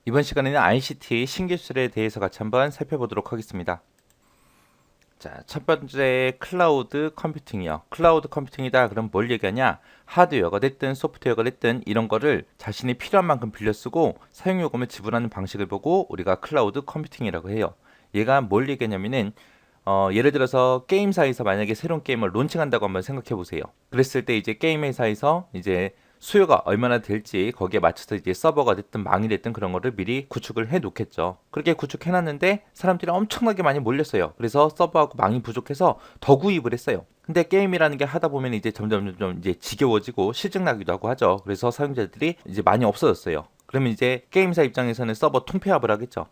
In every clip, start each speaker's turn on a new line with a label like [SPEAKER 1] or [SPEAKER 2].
[SPEAKER 1] 이번 시간에는 ICT 신기술에 대해서 같이 한번 살펴보도록 하겠습니다. 자, 첫 번째 클라우드 컴퓨팅이요. 클라우드 컴퓨팅이다. 그럼 뭘 얘기하냐? 하드웨어가 됐든 소프트웨어가 됐든 이런 거를 자신이 필요한 만큼 빌려 쓰고 사용 요금을 지불하는 방식을 보고 우리가 클라우드 컴퓨팅이라고 해요. 얘가 뭘 얘기하냐면은 예를 들어서 게임사에서 만약에 새로운 게임을 론칭한다고 한번 생각해 보세요. 그랬을 때 이제 게임 회사에서 이제 수요가 얼마나 될지 거기에 맞춰서 이제 서버가 됐든 망이 됐든 그런 거를 미리 구축을 해 놓겠죠. 그렇게 구축해 놨는데 사람들이 엄청나게 많이 몰렸어요. 그래서 서버하고 망이 부족해서 더 구입을 했어요. 근데 게임이라는 게 하다 보면 이제 점점 이제 지겨워지고 실증나기도 하고 하죠. 그래서 사용자들이 이제 많이 없어졌어요. 그러면 이제 게임사 입장에서는 서버 통폐합을 하겠죠.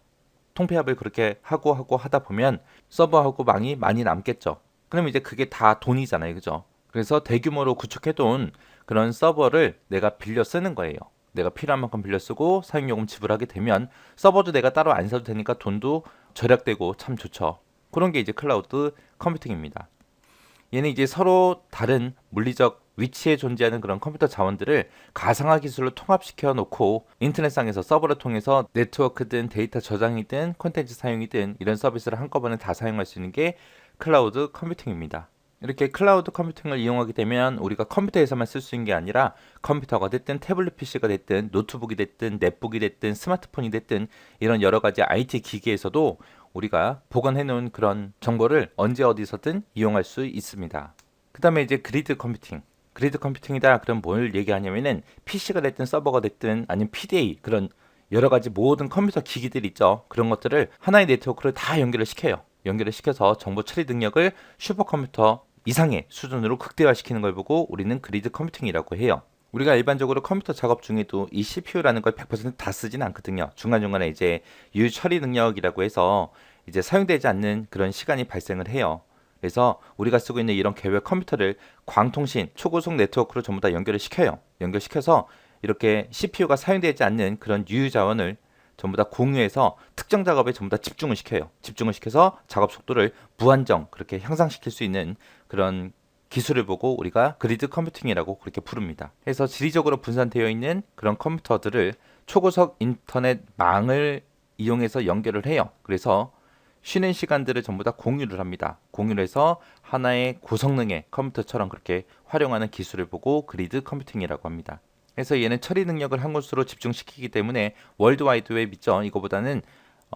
[SPEAKER 1] 통폐합을 그렇게 하고 하다 보면 서버하고 망이 많이 남겠죠. 그럼 이제 그게 다 돈이잖아요. 그죠? 그래서 대규모로 구축해둔 그런 서버를 내가 빌려 쓰는 거예요. 내가 필요한 만큼 빌려 쓰고 사용요금 지불하게 되면 서버도 내가 따로 안 사도 되니까 돈도 절약되고 참 좋죠. 그런 게 이제 클라우드 컴퓨팅입니다. 얘는 이제 서로 다른 물리적 위치에 존재하는 그런 컴퓨터 자원들을 가상화 기술로 통합시켜 놓고 인터넷상에서 서버를 통해서 네트워크든 데이터 저장이든 콘텐츠 사용이든 이런 서비스를 한꺼번에 다 사용할 수 있는 게 클라우드 컴퓨팅입니다. 이렇게 클라우드 컴퓨팅을 이용하게 되면 우리가 컴퓨터에서만 쓸 수 있는 게 아니라 컴퓨터가 됐든 태블릿 PC가 됐든 노트북이 됐든 넷북이 됐든 스마트폰이 됐든 이런 여러 가지 IT 기기에서도 우리가 보관해 놓은 그런 정보를 언제 어디서든 이용할 수 있습니다. 그 다음에 이제 그리드 컴퓨팅. 그리드 컴퓨팅이다. 그럼 뭘 얘기하냐면은 PC가 됐든 서버가 됐든 아니면 PDA 그런 여러 가지 모든 컴퓨터 기기들 있죠. 그런 것들을 하나의 네트워크를 다 연결을 시켜요. 연결을 시켜서 정보 처리 능력을 슈퍼컴퓨터 이상의 수준으로 극대화시키는 걸 보고 우리는 그리드 컴퓨팅이라고 해요. 우리가 일반적으로 컴퓨터 작업 중에도 이 CPU라는 걸 100%다 쓰진 않거든요. 중간중간에 이제 유처리 능력이라고 해서 이제 사용되지 않는 그런 시간이 발생을 해요. 그래서 우리가 쓰고 있는 이런 개별 컴퓨터를 광통신, 초고속 네트워크로 전부 다 연결을 시켜요. 연결시켜서 이렇게 CPU가 사용되지 않는 그런 유효 자원을 전부 다 공유해서 특정 작업에 전부 다 집중을 시켜요. 집중을 시켜서 작업 속도를 무한정 그렇게 향상시킬 수 있는 그런 기술을 보고 우리가 그리드 컴퓨팅이라고 그렇게 부릅니다. 그래서 지리적으로 분산되어 있는 그런 컴퓨터들을 초고속 인터넷 망을 이용해서 연결을 해요. 그래서 쉬는 시간들을 전부 다 공유를 합니다. 공유를 해서 하나의 고성능의 컴퓨터처럼 그렇게 활용하는 기술을 보고 그리드 컴퓨팅이라고 합니다. 그래서 얘는 처리 능력을 한 곳으로 집중시키기 때문에 월드와이드 웹 있죠. 이거보다는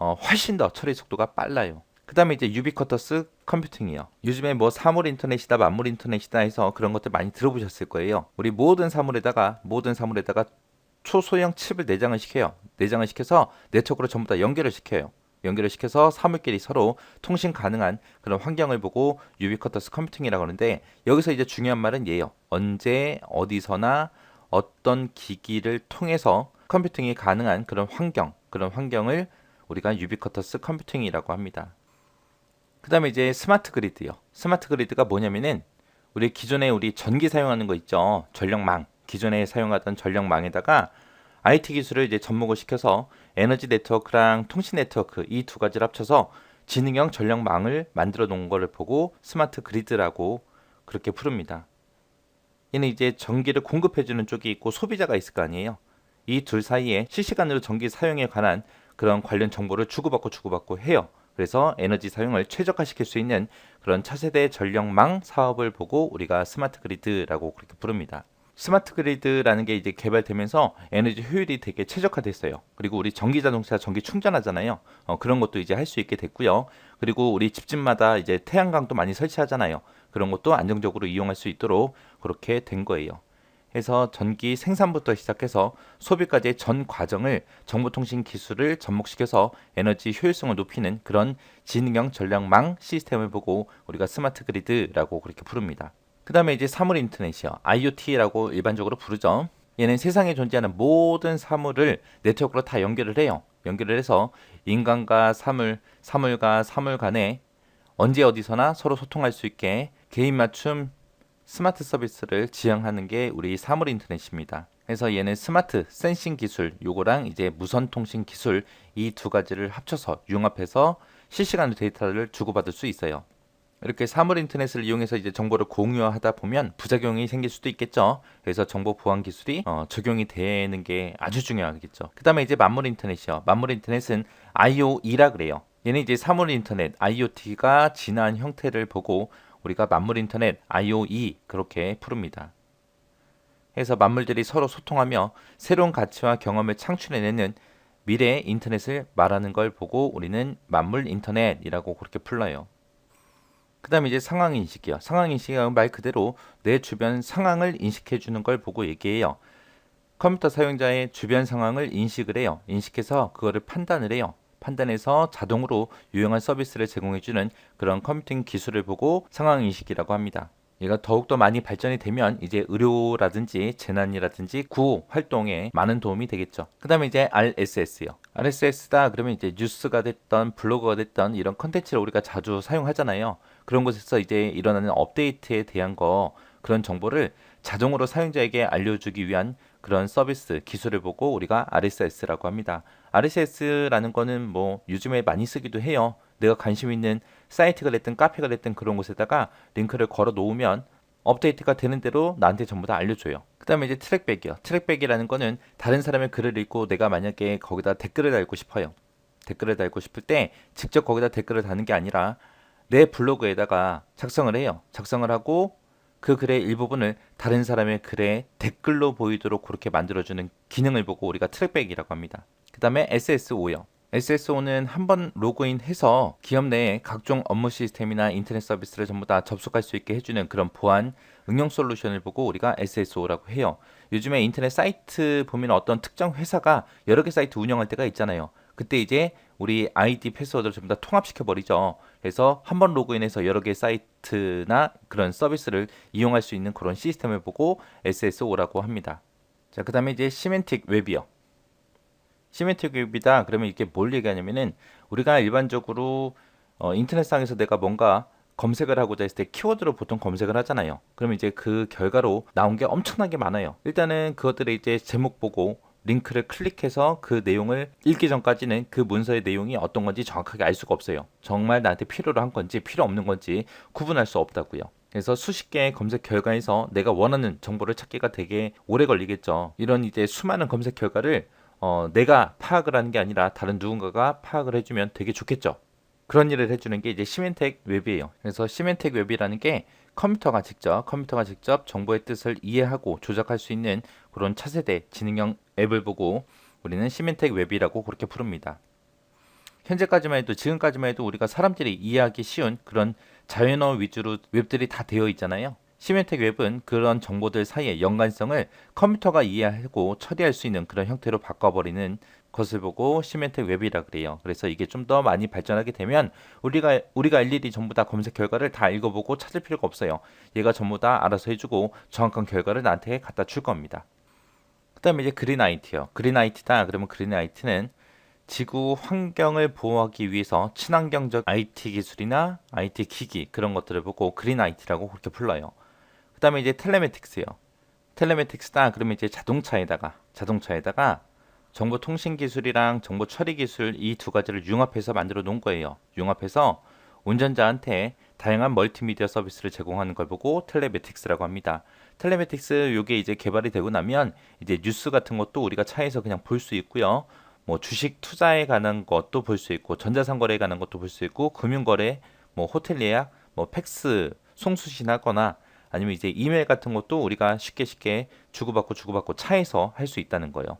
[SPEAKER 1] 훨씬 더 처리 속도가 빨라요. 그 다음에 이제 유비쿼터스 컴퓨팅이요. 요즘에 뭐 사물 인터넷이다, 만물 인터넷이다 해서 그런 것들 많이 들어보셨을 거예요. 우리 모든 사물에다가 초소형 칩을 내장을 시켜요. 내장을 시켜서 네트워크로 전부 다 연결을 시켜요. 연결을 시켜서 사물끼리 서로 통신 가능한 그런 환경을 보고 유비쿼터스 컴퓨팅이라고 하는데 여기서 이제 중요한 말은 얘예요. 언제 어디서나 어떤 기기를 통해서 컴퓨팅이 가능한 그런 환경을 우리가 유비쿼터스 컴퓨팅이라고 합니다. 그 다음에 이제 스마트 그리드요. 스마트 그리드가 뭐냐면은 우리 전기 사용하는 거 있죠. 전력망. 기존에 사용하던 전력망에다가 IT 기술을 이제 접목을 시켜서 에너지 네트워크랑 통신 네트워크 이 두 가지를 합쳐서 지능형 전력망을 만들어 놓은 거를 보고 스마트 그리드라고 그렇게 부릅니다. 얘는 이제 전기를 공급해주는 쪽이 있고 소비자가 있을 거 아니에요. 이 둘 사이에 실시간으로 전기 사용에 관한 그런 관련 정보를 주고받고 해요. 그래서 에너지 사용을 최적화시킬 수 있는 그런 차세대 전력망 사업을 보고 우리가 스마트 그리드라고 그렇게 부릅니다. 스마트 그리드라는 게 이제 개발되면서 에너지 효율이 되게 최적화됐어요. 그리고 우리 전기 자동차 전기 충전하잖아요. 그런 것도 이제 할 수 있게 됐고요. 그리고 우리 집집마다 이제 태양광도 많이 설치하잖아요. 그런 것도 안정적으로 이용할 수 있도록 그렇게 된 거예요. 해서 전기 생산부터 시작해서 소비까지의 전 과정을 정보통신 기술을 접목시켜서 에너지 효율성을 높이는 그런 지능형 전력망 시스템을 보고 우리가 스마트 그리드라고 그렇게 부릅니다. 그 다음에 이제 사물 인터넷이요. IoT라고 일반적으로 부르죠. 얘는 세상에 존재하는 모든 사물을 네트워크로 다 연결을 해요. 연결을 해서 인간과 사물, 사물과 사물 간에 언제 어디서나 서로 소통할 수 있게 개인 맞춤 스마트 서비스를 지향하는 게 우리 사물 인터넷입니다. 그래서 얘는 스마트 센싱 기술 요거랑 이제 무선 통신 기술 이 두 가지를 합쳐서 융합해서 실시간 데이터를 주고받을 수 있어요. 이렇게 사물 인터넷을 이용해서 이제 정보를 공유하다 보면 부작용이 생길 수도 있겠죠. 그래서 정보 보안 기술이 적용이 되는 게 아주 중요하겠죠. 그 다음에 이제 만물 인터넷이요. 만물 인터넷은 IoE라 그래요. 얘는 이제 사물 인터넷, IoT가 진화한 형태를 보고 우리가 만물 인터넷, IoE 그렇게 부릅니다. 해서 만물들이 서로 소통하며 새로운 가치와 경험을 창출해내는 미래의 인터넷을 말하는 걸 보고 우리는 만물 인터넷이라고 그렇게 불러요. 그 다음에 이제 상황 인식이요. 상황 인식은 말 그대로 내 주변 상황을 인식해 주는 걸 보고 얘기해요. 컴퓨터 사용자의 주변 상황을 인식을 해요. 인식해서 그거를 판단을 해요. 판단해서 자동으로 유용한 서비스를 제공해 주는 그런 컴퓨팅 기술을 보고 상황 인식이라고 합니다. 얘가 더욱더 많이 발전이 되면 이제 의료라든지 재난이라든지 구호 활동에 많은 도움이 되겠죠. 그 다음에 이제 RSS요. RSS다 그러면 이제 뉴스가 됐던 블로그가 됐던 이런 컨텐츠를 우리가 자주 사용하잖아요. 그런 곳에서 이제 일어나는 업데이트에 대한 그런 정보를 자동으로 사용자에게 알려주기 위한 그런 서비스 기술을 보고 우리가 RSS라고 합니다. RSS라는 거는 뭐 요즘에 많이 쓰기도 해요. 내가 관심 있는 사이트가 됐든 카페가 됐든 그런 곳에다가 링크를 걸어 놓으면 업데이트가 되는 대로 나한테 전부 다 알려줘요. 그 다음에 이제 트랙백이요. 트랙백이라는 거는 다른 사람의 글을 읽고 내가 만약에 거기다 댓글을 달고 싶어요. 댓글을 달고 싶을 때 직접 거기다 댓글을 다는 게 아니라 내 블로그에다가 작성을 해요. 작성을 하고 그 글의 일부분을 다른 사람의 글에 댓글로 보이도록 그렇게 만들어주는 기능을 보고 우리가 트랙백이라고 합니다. 그 다음에 SSO요. SSO는 한번 로그인해서 기업 내에 각종 업무 시스템이나 인터넷 서비스를 전부 다 접속할 수 있게 해주는 그런 보안 응용 솔루션을 보고 우리가 SSO라고 해요. 요즘에 인터넷 사이트 보면 어떤 특정 회사가 여러 개 사이트 운영할 때가 있잖아요. 그때 이제 우리 아이디 패스워드를 전부 다 통합시켜 버리죠. 그래서 한번 로그인해서 여러 개 사이트나 그런 서비스를 이용할 수 있는 그런 시스템을 보고 SSO라고 합니다. 자, 그 다음에 이제 시멘틱 웹이요. 시멘틱 웹이다 그러면 이게 뭘 얘기하냐면은 우리가 일반적으로 인터넷상에서 내가 뭔가 검색을 하고자 했을 때 키워드로 보통 검색을 하잖아요. 그러면 이제 그 결과로 나온 게 엄청나게 많아요. 일단은 그것들의 이제 제목 보고 링크를 클릭해서 그 내용을 읽기 전까지는 그 문서의 내용이 어떤 건지 정확하게 알 수가 없어요. 정말 나한테 필요로 한 건지 필요 없는 건지 구분할 수 없다고요. 그래서 수십 개의 검색 결과에서 내가 원하는 정보를 찾기가 되게 오래 걸리겠죠. 이런 이제 수많은 검색 결과를 내가 파악을 하는 게 아니라 다른 누군가가 파악을 해주면 되게 좋겠죠. 그런 일을 해주는 게 이제 시멘텍 웹이에요. 그래서 시멘텍 웹이라는 게 컴퓨터가 직접 정보의 뜻을 이해하고 조작할 수 있는 그런 차세대 지능형 앱을 보고 우리는 시멘텍 웹이라고 그렇게 부릅니다. 현재까지만 해도 지금까지만 해도 우리가 사람들이 이해하기 쉬운 그런 자연어 위주로 웹들이 다 되어 있잖아요. 시멘텍 웹은 그런 정보들 사이의 연관성을 컴퓨터가 이해하고 처리할 수 있는 그런 형태로 바꿔버리는 것을 보고 시멘텍 웹이라 그래요. 그래서 이게 좀 더 많이 발전하게 되면 우리가 일일이 전부 다 검색 결과를 다 읽어보고 찾을 필요가 없어요. 얘가 전부 다 알아서 해주고 정확한 결과를 나한테 갖다 줄 겁니다. 그다음에 이제 그린 IT요. 그린 IT다 그러면 그린 IT는 지구 환경을 보호하기 위해서 친환경적 IT 기술이나 IT 기기 그런 것들을 보고 그린 IT라고 그렇게 불러요. 그 다음에 이제 텔레매틱스요. 텔레매틱스다 그러면 이제 자동차에다가 정보통신 기술이랑 정보 처리 기술 이 두 가지를 융합해서 만들어 놓은 거예요. 융합해서 운전자한테 다양한 멀티미디어 서비스를 제공하는 걸 보고 텔레매틱스라고 합니다. 텔레매틱스 요게 이제 개발이 되고 나면 이제 뉴스 같은 것도 우리가 차에서 그냥 볼 수 있고요. 뭐 주식 투자에 관한 것도 볼 수 있고 전자상거래에 관한 것도 볼 수 있고 금융거래, 뭐 호텔 예약, 뭐 팩스 송수신하거나 아니면 이제 이메일 같은 것도 우리가 쉽게 주고받고 차에서 할 수 있다는 거예요.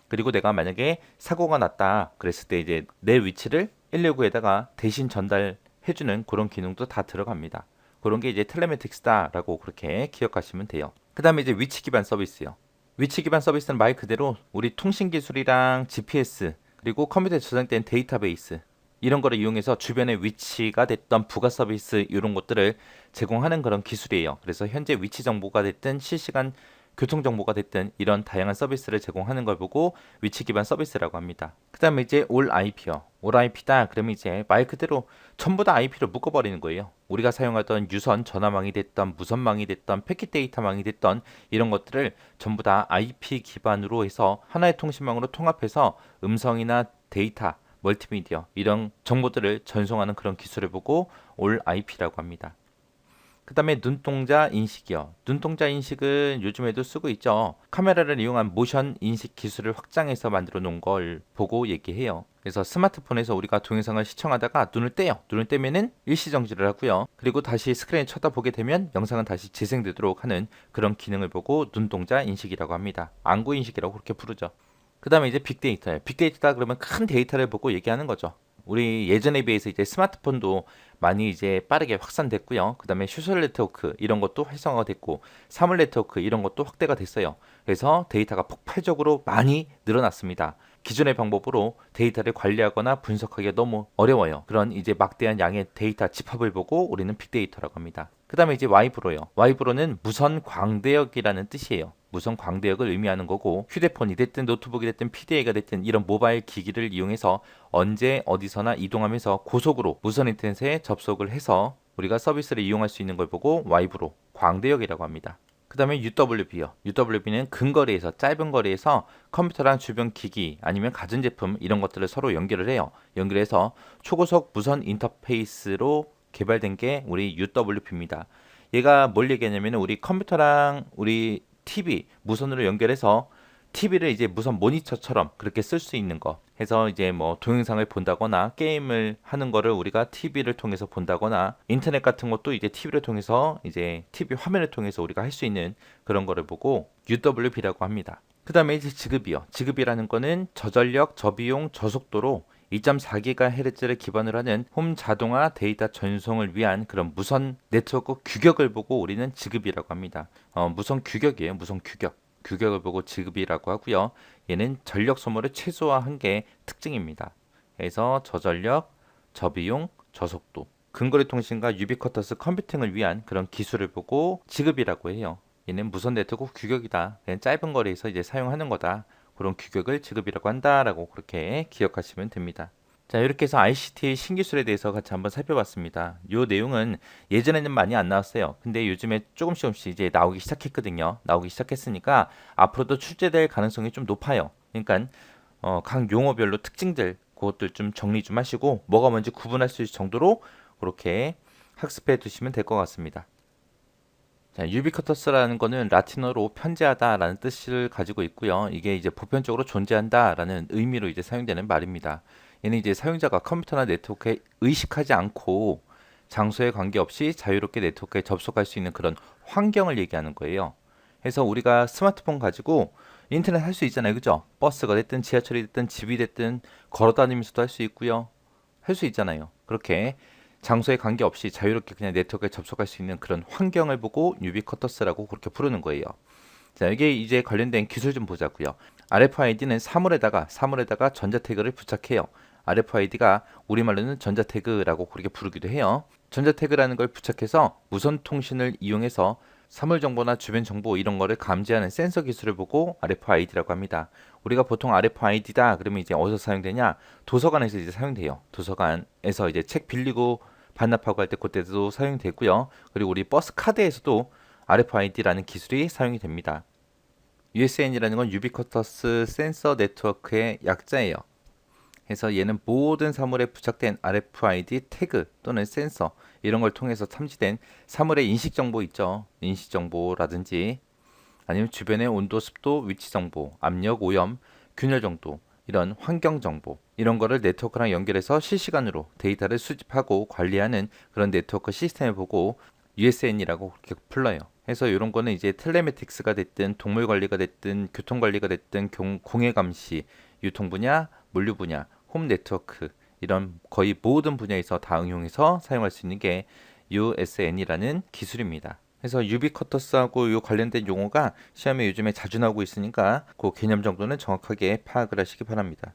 [SPEAKER 1] 그리고 내가 만약에 사고가 났다 그랬을 때 이제 내 위치를 119에다가 대신 전달해주는 그런 기능도 다 들어갑니다. 그런 게 이제 텔레매틱스다라고 그렇게 기억하시면 돼요. 그 다음에 이제 위치 기반 서비스요. 위치 기반 서비스는 말 그대로 우리 통신 기술이랑 GPS 그리고 컴퓨터에 저장된 데이터베이스 이런 거를 이용해서 주변의 위치가 됐던 부가 서비스 이런 것들을 제공하는 그런 기술이에요. 그래서 현재 위치 정보가 됐든 실시간 교통 정보가 됐든 이런 다양한 서비스를 제공하는 걸 보고 위치 기반 서비스라고 합니다. 그 다음에 이제 올 IP요. 올 IP다 그러면 이제 말 그대로 전부 다 IP로 묶어버리는 거예요. 우리가 사용하던 유선 전화망이 됐던 무선망이 됐던 패킷 데이터망이 됐던 이런 것들을 전부 다 IP 기반으로 해서 하나의 통신망으로 통합해서 음성이나 데이터 멀티미디어 이런 정보들을 전송하는 그런 기술을 보고 올 IP라고 합니다. 그 다음에 눈동자 인식이요. 눈동자 인식은 요즘에도 쓰고 있죠. 카메라를 이용한 모션 인식 기술을 확장해서 만들어 놓은 걸 보고 얘기해요. 그래서 스마트폰에서 우리가 동영상을 시청하다가 눈을 떼요. 눈을 떼면은 일시정지를 하고요. 그리고 다시 스크린을 쳐다보게 되면 영상은 다시 재생되도록 하는 그런 기능을 보고 눈동자 인식이라고 합니다. 안구 인식이라고 그렇게 부르죠. 그 다음에 이제 빅데이터예요. 빅데이터다 그러면 큰 데이터를 보고 얘기하는 거죠. 우리 예전에 비해서 이제 스마트폰도 많이 이제 빠르게 확산됐고요. 그 다음에 소셜 네트워크 이런 것도 활성화가 됐고 사물 네트워크 이런 것도 확대가 됐어요. 그래서 데이터가 폭발적으로 많이 늘어났습니다. 기존의 방법으로 데이터를 관리하거나 분석하기가 너무 어려워요. 그런 이제 막대한 양의 데이터 집합을 보고 우리는 빅데이터라고 합니다. 그 다음에 이제 와이브로요. 와이브로는 무선 광대역이라는 뜻이에요. 무선 광대역을 의미하는 거고 휴대폰이 됐든 노트북이 됐든 PDA가 됐든 이런 모바일 기기를 이용해서 언제 어디서나 이동하면서 고속으로 무선 인터넷에 접속을 해서 우리가 서비스를 이용할 수 있는 걸 보고 와이브로 광대역이라고 합니다. 그 다음에 UWB요. UWB는 근거리에서 짧은 거리에서 컴퓨터랑 주변 기기 아니면 가전제품 이런 것들을 서로 연결을 해요. 연결해서 초고속 무선 인터페이스로 개발된 게 우리 UWB입니다. 얘가 뭘 얘기하냐면 우리 컴퓨터랑 우리 TV 무선으로 연결해서 TV를 이제 무선 모니터처럼 그렇게 쓸 수 있는 거 해서 이제 뭐 동영상을 본다거나 게임을 하는 거를 우리가 TV를 통해서 본다거나 인터넷 같은 것도 이제 TV를 통해서 이제 TV 화면을 통해서 우리가 할 수 있는 그런 거를 보고 UWB라고 합니다. 그 다음에 이제 지급이요. 지급이라는 거는 저전력, 저비용, 저속도로 2.4GHz를 기반으로 하는 홈 자동화 데이터 전송을 위한 그런 무선 네트워크 규격을 보고 우리는 지급이라고 합니다. 무선 규격이에요. 무선 규격. 규격을 보고 지급이라고 하고요. 얘는 전력 소모를 최소화한 게 특징입니다. 그래서 저전력, 저비용, 저속도. 근거리 통신과 유비쿼터스 컴퓨팅을 위한 그런 기술을 보고 지급이라고 해요. 얘는 무선 네트워크 규격이다. 그냥 짧은 거리에서 이제 사용하는 거다. 그런 규격을 지급이라고 한다라고 그렇게 기억하시면 됩니다. 자, 이렇게 해서 ICT 신기술에 대해서 같이 한번 살펴봤습니다. 이 내용은 예전에는 많이 안 나왔어요. 근데 요즘에 조금씩 이제 나오기 시작했거든요. 나오기 시작했으니까 앞으로도 출제될 가능성이 좀 높아요. 그러니까 각 용어별로 특징들 그것들 좀 정리 좀 하시고 뭐가 뭔지 구분할 수 있을 정도로 그렇게 학습해 두시면 될 것 같습니다. 자, 유비쿼터스라는 거는 라틴어로 편재하다라는 뜻을 가지고 있고요. 이게 이제 보편적으로 존재한다라는 의미로 이제 사용되는 말입니다. 얘는 이제 사용자가 컴퓨터나 네트워크에 의식하지 않고 장소에 관계없이 자유롭게 네트워크에 접속할 수 있는 그런 환경을 얘기하는 거예요. 그래서 우리가 스마트폰 가지고 인터넷 할 수 있잖아요. 그죠? 버스가 됐든 지하철이 됐든 집이 됐든 걸어 다니면서도 할 수 있고요. 할 수 있잖아요. 그렇게 장소에 관계없이 자유롭게 그냥 네트워크에 접속할 수 있는 그런 환경을 보고 유비쿼터스라고 그렇게 부르는 거예요. 자, 여기에 이제 관련된 기술 좀 보자고요. RFID는 사물에다가 전자태그를 부착해요. RFID가 우리말로는 전자태그라고 그렇게 부르기도 해요. 전자태그라는 걸 부착해서 무선 통신을 이용해서 사물 정보나 주변 정보 이런 거를 감지하는 센서 기술을 보고 RFID라고 합니다. 우리가 보통 RFID다 그러면 이제 어디서 사용되냐? 도서관에서 이제 사용돼요. 도서관에서 이제 책 빌리고 반납하고 할 때 그때도 사용되고요. 그리고 우리 버스 카드에서도 RFID라는 기술이 사용이 됩니다. USN이라는 건 유비쿼터스 센서 네트워크의 약자예요. 그래서 얘는 모든 사물에 부착된 RFID 태그 또는 센서 이런 걸 통해서 탐지된 사물의 인식 정보 있죠. 인식 정보라든지 아니면 주변의 온도, 습도, 위치 정보, 압력, 오염, 균열 정도 이런 환경 정보 이런 거를 네트워크랑 연결해서 실시간으로 데이터를 수집하고 관리하는 그런 네트워크 시스템을 보고 USN이라고 그렇게 불러요. 그래서 이런 거는 이제 텔레메틱스가 됐든 동물 관리가 됐든 교통 관리가 됐든 공해 감시, 유통 분야, 물류 분야, 홈 네트워크 이런 거의 모든 분야에서 다 응용해서 사용할 수 있는 게 USN이라는 기술입니다. 그래서 유비쿼터스하고 이 관련된 용어가 시험에 요즘에 자주 나오고 있으니까 그 개념 정도는 정확하게 파악을 하시기 바랍니다.